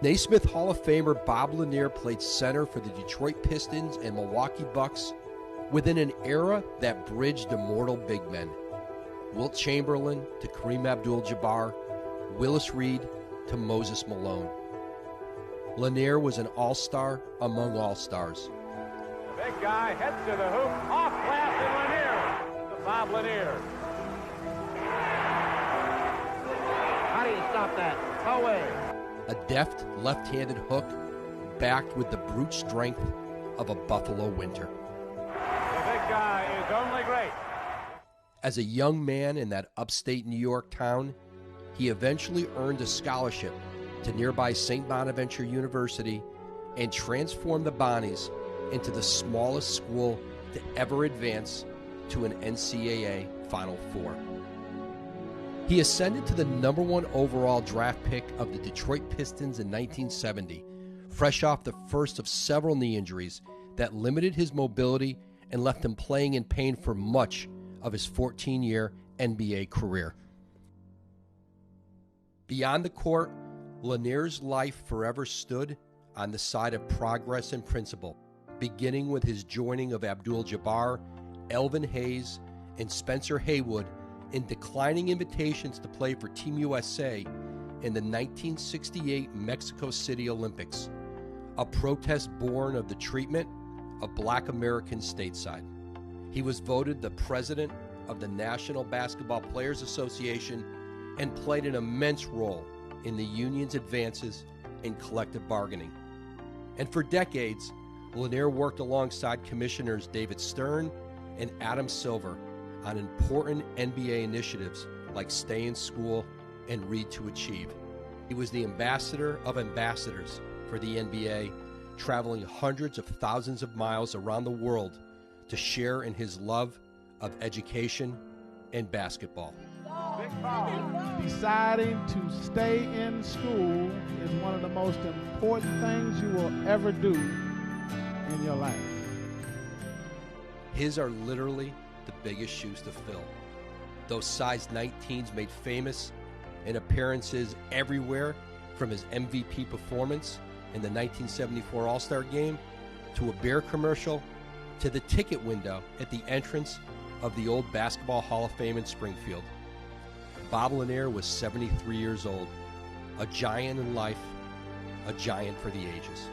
Naismith Hall of Famer Bob Lanier played center for the Detroit Pistons and Milwaukee Bucks within an era that bridged immortal big men. Wilt Chamberlain to Kareem Abdul-Jabbar, Willis Reed to Moses Malone. Lanier was an all-star among all-stars. The big guy heads to the hoop, off glass, and Lanier to Bob Lanier. How do you stop that? Away. A deft left-handed hook backed with the brute strength of a Buffalo winter. The big guy is only great. As a young man in that upstate New York town, he eventually earned a scholarship to nearby St. Bonaventure University and transformed the Bonnies into the smallest school to ever advance to an NCAA Final Four. He ascended to the #1 overall draft pick of the Detroit Pistons in 1970, fresh off the first of several knee injuries that limited his mobility and left him playing in pain for much of his 14-year NBA career. Beyond the court, Lanier's life forever stood on the side of progress and principle, beginning with his joining of Abdul-Jabbar, Elvin Hayes, and Spencer Haywood in declining invitations to play for Team USA in the 1968 Mexico City Olympics, a protest born of the treatment of Black Americans stateside. He was voted the president of the National Basketball Players Association and played an immense role in the union's advances in collective bargaining. And for decades, Lanier worked alongside Commissioners David Stern and Adam Silver on important NBA initiatives like Stay in School and Read to Achieve. He was the ambassador of ambassadors for the NBA, traveling hundreds of thousands of miles around the world to share in his love of education and basketball. Deciding to stay in school is one of the most important things you will ever do in your life. His are literally the biggest shoes to fill. Those size 19s made famous in appearances everywhere, from his MVP performance in the 1974 All-Star Game to a beer commercial to the ticket window at the entrance of the old Basketball Hall of Fame in Springfield. Bob Lanier was 73 years old, a giant in life, a giant for the ages.